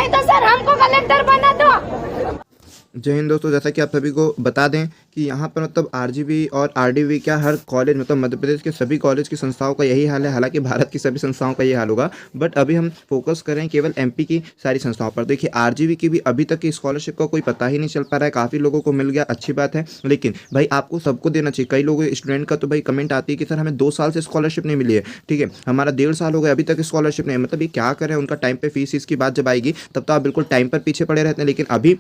नहीं तो सर हमको कलेक्टर बना दो। जय हिंद दोस्तों, जैसा कि आप सभी को बता दें कि यहाँ पर मतलब आरजीबी और आरडीवी क्या हर कॉलेज मतलब मध्य प्रदेश के सभी कॉलेज की संस्थाओं का यही हाल है। हालांकि भारत की सभी संस्थाओं का ये हाल होगा, बट अभी हम फोकस करें केवल एमपी की सारी संस्थाओं पर। देखिए आरजीबी की भी अभी तक की स्कॉलरशिप का कोई पता ही नहीं चल पा रहा है। काफ़ी लोगों को मिल गया, अच्छी बात है, लेकिन भाई आपको सबको देना चाहिए। कई लोग स्टूडेंट का तो भाई कमेंट आती है कि सर हमें 2 साल से स्कॉलरशिप नहीं मिली है, ठीक है, हमारा 1.5 साल हो गया अभी तक स्कॉलरशिप नहीं है। मतलब ये क्या करें, उनका टाइम पे फीस की बात जब आएगी तब तो आप बिल्कुल टाइम पर पीछे पड़े रहते हैं, लेकिन अभी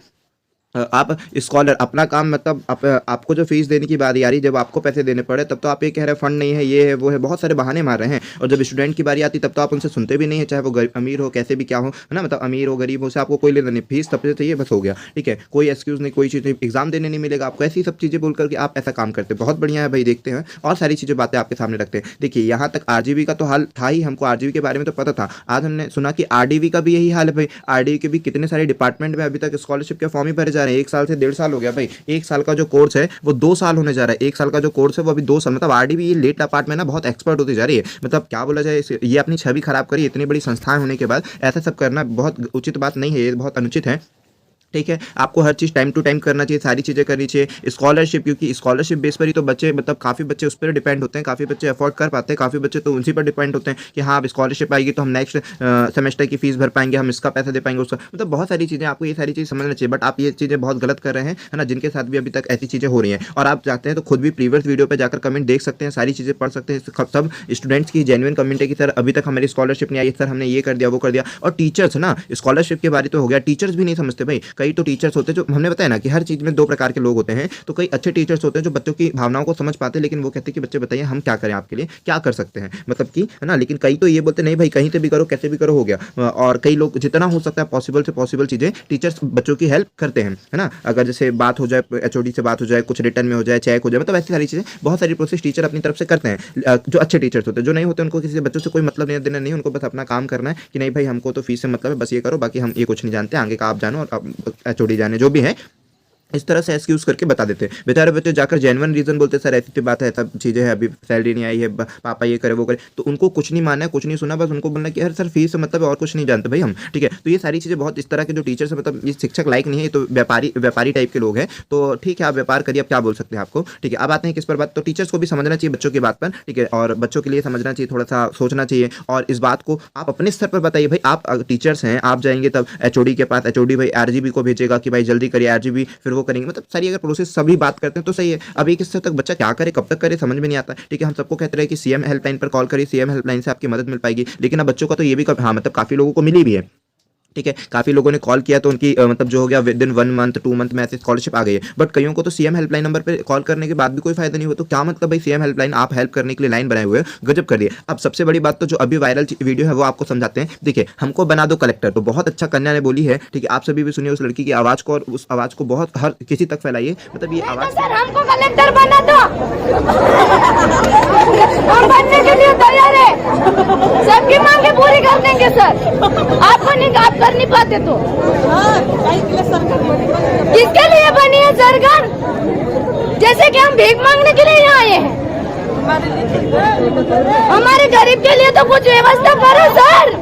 आप स्कॉलर अपना काम मतलब आपको जो फीस देने की बारी आ रही, जब आपको पैसे देने पड़े तब तो आप ये कह रहे हैं फंड नहीं है, ये है वो है, बहुत सारे बहाने मार रहे हैं। और जब स्टूडेंट की बारी आती तब तो आप उनसे सुनते भी नहीं है, चाहे वो अमीर हो, कैसे भी क्या हो, है ना, मतलब अमीर हो गरीब हो, से आपको कोई लेना नहीं, फीस तब से चाहिए बस हो गया, ठीक है, कोई एक्सक्यूज़ नहीं, कोई चीज़ नहीं, एग्जाम देने नहीं मिलेगा आपको, ऐसी सब चीज़ें बोल करके आप ऐसा काम करते हैं। बहुत बढ़िया है भाई, देखते हैं और सारी चीज़ें बातें आपके सामने रखते हैं। देखिए यहाँ तक आरजीबी का तो हाल था ही, हमको आरजीबी के बारे में तो पता था। आज हमने सुना कि आरडीवी का भी यही हाल है भाई। आरडीवी के भी कितने सारे डिपार्टमेंट में अभी तक स्कॉलरशिप के फॉर्म ही भरे जा रहे हैं। 1 साल से 1.5 साल हो गया भाई। 1 साल का जो कोर्स है वो 2 साल होने जा रहा है। 1 साल का जो कोर्स है वो अभी 2 साल, मतलब आरडीवी ये लेट पार्ट में ना बहुत एक्सपर्ट होती जा रही है। मतलब क्या बोला जाए, ये अपनी छवि खराब करी। इतनी बड़ी संस्थान होने के बाद ऐसा सब करना बहुत उचित बात नहीं है, ये बहुत अनुचित है, ठीक है। आपको हर चीज़ टाइम टू टाइम करना चाहिए, सारी चीज़ें करनी चाहिए। स्कॉलरशिप, क्योंकि स्कॉलरशिप बेस पर ही तो बच्चे मतलब काफ़ी बच्चे उस पर डिपेंड होते हैं, काफ़ी बच्चे अफोर्ड कर पाते हैं, काफ़ी बच्चे तो उसी पर डिपेंड होते हैं कि हाँ अब स्कॉलरशिप आएगी तो हम नेक्स्ट सेमेस्टर की फीस भर पाएंगे, हम इसका पैसा दे पाएंगे, उसका मतलब बहुत सारी चीज़ें, आपको ये सारी चीज़ समझना चाहिए। बट आप ये चीज़ें बहुत गलत कर रहे हैं, है ना, जिनके साथ भी अभी तक ऐसी चीज़ें हो रही हैं। और आप चाहते हैं तो खुद भी प्रीवियस वीडियो पर जाकर कमेंट देख सकते हैं, सारी चीज़ें पढ़ सकते हैं। सब स्टूडेंट्स की जेन्युइन कमेंट है कि सर अभी तक हमारी स्कॉलरशिप नहीं आई, सर हमने ये कर दिया वो कर दिया। और टीचर्स ना, स्कॉलरशिप के बारे तो हो गया, टीचर्स भी नहीं समझते भाई। कई तो टीचर्स होते हैं जो हमने बताया ना कि हर चीज़ में 2 प्रकार के लोग होते हैं। तो कई अच्छे टीचर्स होते हैं जो बच्चों की भावनाओं को समझ पाते हैं, लेकिन वो कहते हैं कि बच्चे बताइए हम क्या करें आपके लिए, क्या कर सकते हैं, मतलब कि, है ना। लेकिन कई तो ये बोलते नहीं भाई कहीं से भी करो, कैसे भी करो, हो गया। और कई लोग जितना हो सकता है पॉसिबल से पॉसिबल चीज़ें टीचर्स बच्चों की हेल्प करते हैं, है ना। अगर जैसे बात हो जाए, एचओडी से बात हो जाए, कुछ रिटर्न में हो जाए, चेक हो जाए, मतलब ऐसी सारी चीज़ें, बहुत सारी प्रोसेस टीचर अपनी तरफ से करते हैं, जो अच्छे टीचर्स होते हैं। जो नहीं होते उनको किसी बच्चों से कोई मतलब नहीं देना, नहीं, उनको बस अपना काम करना है कि नहीं भाई हमको तो फीस से मतलब है, बस ये करो, बाकी हम ये कुछ नहीं जानते, आगे का आप जानो और एचओडी जाने, जो भी है इस तरह से एक्सक्यूज करके बता देते हैं। बेचारे बच्चे जाकर जेन्युइन रीजन बोलते हैं, सर ऐसी बात है, सब चीज़ें हैं, अभी सैलरी नहीं आई है, पापा ये करे वो करे, तो उनको कुछ नहीं मानना है, कुछ नहीं सुना, बस उनको बोलना कि अरे सर फीस से मतलब और कुछ नहीं जानते भाई हम, ठीक है। तो ये सारी चीज़ें बहुत इस तरह के जो टीचर्स है, मतलब ये शिक्षक लायक नहीं है, तो व्यापारी टाइप के लोग हैं। तो ठीक है, आप व्यापार करिए, आप क्या बोल सकते हैं आपको, ठीक है। अब आते हैं किस पर बात, तो टीचर्स को भी समझना चाहिए बच्चों की बात पर, ठीक है, और बच्चों के लिए समझना चाहिए, थोड़ा सा सोचना चाहिए। और इस बात को आप अपने स्तर पर बताइए भाई, आप टीचर्स हैं, आप जाएंगे तब एचओडी के पास, एचओडी भाई आरजीबी को भेजेगा कि भाई जल्दी करिए, आरजीबी फिर वो करेंगे, मतलब सारी प्रोसेस सभी बात करते हैं तो सही है। अब एक स्तर तक बच्चा क्या करे, कब तक करे, समझ में नहीं आता, ठीक है। हम सबको कहते रहे कि सीएम हेल्पलाइन पर कॉल करिए, सीएम हेल्पलाइन से आपकी मदद मिल पाएगी, लेकिन अब बच्चों का तो ये भी हाँ मतलब काफी लोगों को मिली भी है, ठीक है। काफ़ी लोगों ने कॉल किया तो उनकी मतलब जो हो गया विद इन 1 मंथ 2 मंथ में ऐसे स्कॉलरशिप आ गई है। बट कईयों को तो सीएम हेल्पलाइन नंबर पे कॉल करने के बाद भी कोई फायदा नहीं हुआ। तो क्या मतलब भाई, सीएम हेल्पलाइन आप हेल्प करने के लिए लाइन बनाए हुए हैं, गजब कर दिए। अब सबसे बड़ी बात तो जो अभी वायरल वीडियो है वो आपको समझाते हैं। देखिए, हमको बना दो कलेक्टर, तो बहुत अच्छा कन्या ने बोली है, ठीक है। आप सभी भी सुनिए उस लड़की की आवाज़ को, और उस आवाज़ को बहुत हर किसी तक फैलाइए। मतलब ये आवाज़, सर हमको कलेक्टर बना दो, हम बनने के लिए तैयार है, सबकी मांगे पूरी कर देंगे सर। आपको नहीं, आप कर नहीं पाते तो किसके लिए बनी है सरकार? जैसे कि हम भीख मांगने के लिए यहाँ आए हैं, हमारे गरीब के लिए तो कुछ व्यवस्था करो सर।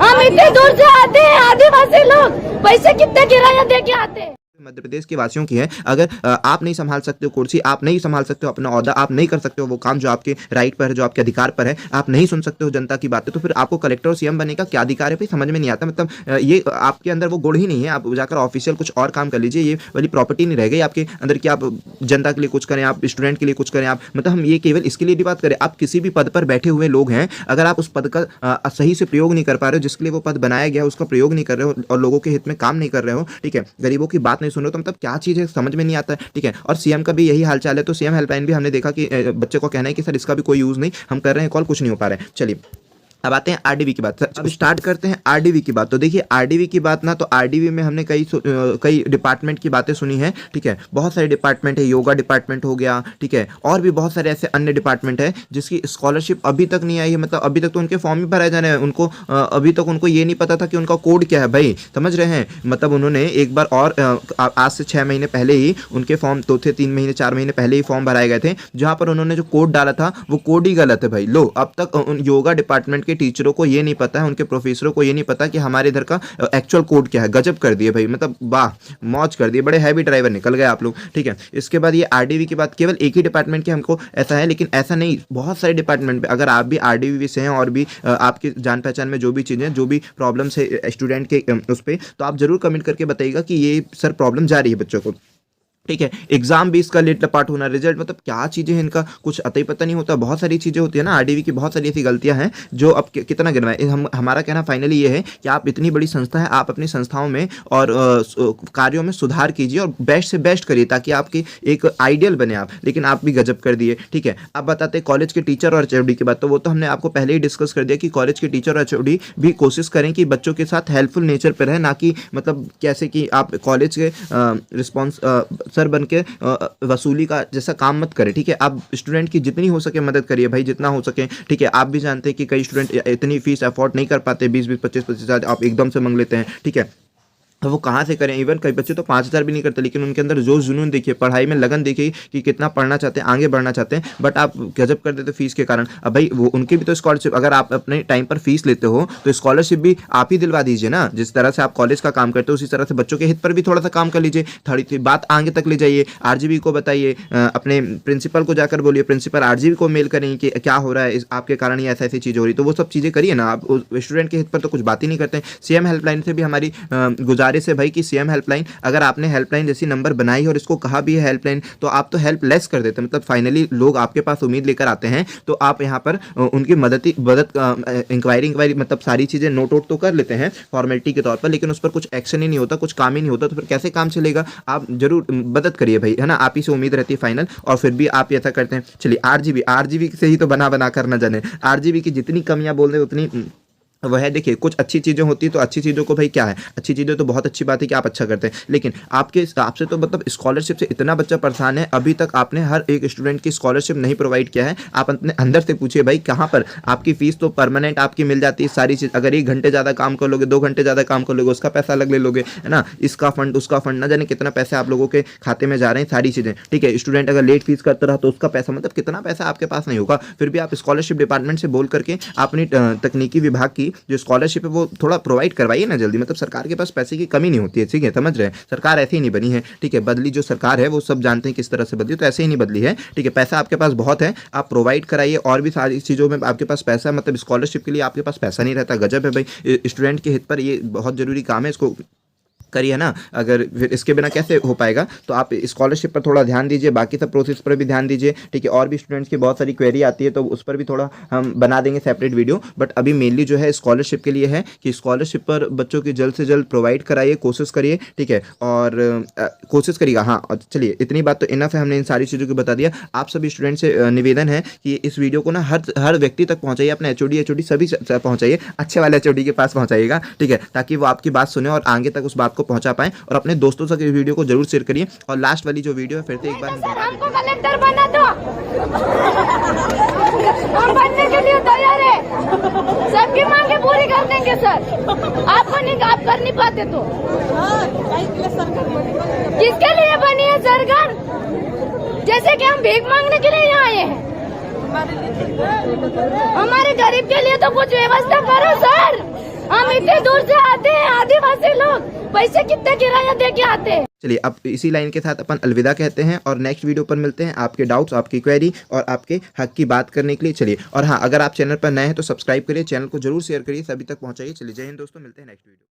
हम इतने दूर से आते हैं, आदिवासी लोग, पैसे कितने किराया दे के आते हैं। मध्य प्रदेश के वासियों की है। अगर आप नहीं संभाल सकते हो कुर्सी, आप नहीं संभाल सकते हो अपना ओहदा, आप नहीं कर सकते हो वो काम जो आपके राइट पर है, जो आपके अधिकार पर है, आप नहीं सुन सकते हो जनता की बातें, तो फिर आपको कलेक्टर और सीएम बनने का क्या अधिकार है भाई, समझ में नहीं आता। मतलब ये आपके अंदर वो गुण ही नहीं है। आप जाकर ऑफिशियल कुछ और काम कर लीजिए, ये वाली प्रॉपर्टी नहीं रह गई आपके अंदर कि आप जनता के लिए कुछ करें, आप स्टूडेंट के लिए कुछ करें। आप मतलब हम ये केवल इसके लिए भी बात करें, आप किसी भी पद पर बैठे हुए लोग हैं, अगर आप उस पद का सही से प्रयोग नहीं कर पा रहे हो, जिसके लिए वो पद बनाया गया उसका प्रयोग नहीं कर रहे हो, और लोगों के हित में काम नहीं कर रहे हो, ठीक है, गरीबों की बात नहीं सुन रहे हो, तो मतलब क्या चीज़ है, समझ में नहीं आता है, ठीक है। और सीएम का भी यही हाल चाल है। तो सीएम हेल्पलाइन भी हमने देखा कि बच्चे को कहना है कि सर इसका भी कोई यूज़ नहीं, हम कर रहे हैं कॉल, कुछ नहीं हो पा रहा है। चलिए अब आते हैं आरडीवी की बात। अब स्टार्ट करते हैं आरडीवी की बात। तो देखिए आरडीवी की बात ना, तो आरडीवी में हमने कई डिपार्टमेंट की बातें सुनी है, ठीक है। बहुत सारे डिपार्टमेंट है, योगा डिपार्टमेंट हो गया, ठीक है, और भी बहुत सारे ऐसे अन्य डिपार्टमेंट है जिसकी स्कॉलरशिप अभी तक नहीं आई है। मतलब अभी तक तो उनके फॉर्म ही भराए जाने हैं, उनको अभी तक उनको ये नहीं पता था कि उनका कोड क्या है भाई, समझ रहे हैं। मतलब उन्होंने एक बार और आज से 6 महीने पहले ही उनके फॉर्म 2 थे, 3 महीने 4 महीने पहले ही फॉर्म भराए गए थे, जहाँ पर उन्होंने जो कोड डाला था वो कोड ही गलत है भाई। लो अब तक योगा डिपार्टमेंट के के टीचरों को ये नहीं पता है, उनके प्रोफेसरों को ये नहीं पता कि हमारे इधर का एक्चुअल कोड क्या है। गजब कर दिए भाई, मतलब वाह, मौज कर दिए, बड़े हैवी ड्राइवर निकल गए आप लोग, ठीक है। इसके बाद ये आरडीवी की बात, केवल एक ही डिपार्टमेंट के हमको ऐसा है, लेकिन ऐसा नहीं, बहुत सारे डिपार्टमेंट पे अगर आप भी आरडीवी से हैं और भी आपकी जान पहचान में जो भी चीज़ें, जो भी प्रॉब्लम्स है स्टूडेंट के उस पर, तो आप जरूर कमेंट करके बताइएगा कि ये सर प्रॉब्लम जा रही है बच्चों को, ठीक है। एग्जाम भी इसका लेट पार्ट होना, रिजल्ट, मतलब क्या चीज़ें हैं इनका कुछ अता ही पता नहीं होता। बहुत सारी चीज़ें होती है ना, आरडीवी की बहुत सारी ऐसी गलतियां हैं जो अब कितना गिनवाएं। हमारा कहना फाइनली ये है कि आप इतनी बड़ी संस्था है, आप अपनी संस्थाओं में और कार्यों में सुधार कीजिए और बेस्ट से बेस्ट करिए ताकि आपकी एक आइडियल बने आप, लेकिन आप भी गजब कर दिए, ठीक है। अब बताते हैं कॉलेज के टीचर और एचओडी की बात, तो वो तो हमने आपको पहले ही डिस्कस कर दिया कि कॉलेज के टीचर और एचओडी भी कोशिश करें कि बच्चों के साथ हेल्पफुल नेचर पर रहे, ना कि मतलब कैसे कि आप कॉलेज के रिस्पॉन्स सर बन के वसूली का जैसा काम मत करें, ठीक है। आप स्टूडेंट की जितनी हो सके मदद करिए भाई, जितना हो सके, ठीक है। आप भी जानते हैं कि कई स्टूडेंट इतनी फीस अफोर्ड नहीं कर पाते, 20-20, 25-25 हज़ार आप एकदम से मांग लेते हैं, ठीक है। तो वो कहाँ से करें, इवन कई बच्चे तो 5,000 भी नहीं करते, लेकिन उनके अंदर जो जुनून देखिए, पढ़ाई में लगन देखिए कि कितना पढ़ना चाहते हैं, आगे बढ़ना चाहते हैं, बट आप गजब कर देते फीस के कारण। अब भाई वो उनकी भी तो स्कॉलरशिप, अगर आप अपने टाइम पर फीस लेते हो तो स्कॉलरशिप भी आप ही दिलवा दीजिए ना। जिस तरह से आप कॉलेज का काम करते हो उसी तरह से बच्चों के हित पर भी थोड़ा सा काम कर लीजिए, थोड़ी बात आगे तक ले जाइए, आरजीबी को बताइए, अपने प्रिंसिपल को जाकर बोलिए, प्रिंसिपल आरजीबी को मेल करें कि क्या हो रहा है, आपके कारण ये ऐसी चीज़ हो रही, तो वो सब चीज़ें करिए ना। आप स्टूडेंट के हित पर तो कुछ बात ही नहीं करते हैं। सीएम हेल्पलाइन से भी हमारी गुजारिश है भाई कि सीएम हेल्पलाइन, अगर आपने हेल्पलाइन जैसी नंबर बनाई और इसको कहा भी है हेल्पलाइन, तो आप तो हेल्प लेस कर देते हैं, मतलब फाइनली लोग आपके पास उम्मीद लेकर आते हैं, तो आप यहाँ पर उनकी मदद इंक्वायरी मतलब सारी चीज़ें नोट आउट तो कर लेते हैं फॉर्मेलिटी के तौर पर, लेकिन उस पर कुछ एक्शन ही नहीं होता, कुछ काम ही नहीं होता, तो फिर कैसे काम चलेगा। आप जरूर मदद करिए भाई, है ना, आप ही से उम्मीद रहती है फाइनल, और फिर भी आप ऐसा करते हैं। चलिए आरजीबी से ही तो बना कर न जाने, आरजीबी की जितनी कमियां बोल रहे उतनी वह है। देखिए कुछ अच्छी चीज़ें होती है, तो अच्छी चीज़ों को भाई क्या है, अच्छी चीज़ें तो बहुत अच्छी बात है कि आप अच्छा करते हैं, लेकिन आपके आपसे तो मतलब स्कॉलरशिप से इतना बच्चा परेशान है, अभी तक आपने हर एक स्टूडेंट की स्कॉलरशिप नहीं प्रोवाइड किया है। आप अपने अंदर से पूछिए भाई कहाँ पर आपकी फीस तो परमानेंट आपकी मिल जाती है सारी चीज़, अगर 1 घंटे ज़्यादा काम कर लोगे, 2 घंटे ज़्यादा काम कर लोगे, उसका पैसा अलग ले लोगे, है ना, इसका फंड उसका फंड, ना जाने कितना पैसा आप लोगों के खाते में जा रहे हैं, सारी चीज़ें, ठीक है। स्टूडेंट अगर लेट फीस करता रहा तो उसका पैसा, मतलब कितना पैसा आपके पास नहीं होगा, फिर भी आप स्कॉलरशिप डिपार्टमेंट से बोल करके अपनी तकनीकी विभाग की जो स्कॉलरशिप वो थोड़ा प्रोवाइड करवाइए ना जल्दी, मतलब सरकार के पास पैसे की कमी नहीं होती है, ठीक है, समझ रहे हैं। सरकार ऐसे ही नहीं बनी है, ठीक है, बदली जो सरकार है वो सब जानते हैं किस तरह से बदली, तो ऐसे ही नहीं बदली है, ठीक है। पैसा आपके पास बहुत है, आप प्रोवाइड कराइए, और भी सारी चीज़ों में आपके पास पैसा, मतलब स्कॉलरशिप के लिए आपके पास पैसा नहीं रहता, गजब है भाई। स्टूडेंट के हित पर ये बहुत जरूरी काम है, इसको करिए ना, अगर फिर इसके बिना कैसे हो पाएगा। तो आप स्कॉलरशिप पर थोड़ा ध्यान दीजिए, बाकी सब प्रोसेस पर भी ध्यान दीजिए, ठीक है। और भी स्टूडेंट्स की बहुत सारी क्वेरी आती है, तो उस पर भी थोड़ा हम बना देंगे सेपरेट वीडियो, बट अभी मेनली जो है स्कॉलरशिप के लिए है कि स्कॉलरशिप पर बच्चों की जल्द से जल्द प्रोवाइड कराइए, कोशिश करिए, ठीक है, और कोशिश करिएगा। हाँ, और चलिए इतनी बात तो इनफ है, हमने इन सारी चीज़ों को बता दिया। आप सभी स्टूडेंट से निवेदन है कि इस वीडियो को ना हर व्यक्ति तक पहुँचाइए, अपने एचओडी सभी पहुँचाइए, अच्छे वाले एचओडी के पास पहुँचाइएगा, ठीक है, ताकि वो आपकी बात सुने और आगे तक उस बात को पहुँचा पाएँ, और अपने दोस्तों से वीडियो को जरूर शेयर करिए। और लास्ट वाली जो वीडियो है फिर से एक बार सर हमको कलेक्टर बना दो, हम बनने के लिए तैयार है, सबकी मांगे पूरी कर देंगे सर। आपको नहीं, आप कर नहीं पाते तो किसके लिए बनी है सरकार, जैसे कि हम भीख मांगने के लिए यहाँ आए हैं, हमारे गरीब के लिए तो कुछ व्यवस्था करो सर। हम इतने दूर से आते हैं, आदिवासी लोग, पैसे कितने किराया दे के आते हैं। चलिए अब इसी लाइन के साथ अपन अलविदा कहते हैं और नेक्स्ट वीडियो पर मिलते हैं आपके डाउट्स, आपकी क्वेरी और आपके हक की बात करने के लिए। चलिए, और हाँ, अगर आप चैनल पर नए हैं तो सब्सक्राइब करिए, चैनल को जरूर शेयर करिए, सभी तक पहुंचाइए। चलिए, जय हिंद दोस्तों, मिलते हैं नेक्स्ट वीडियो।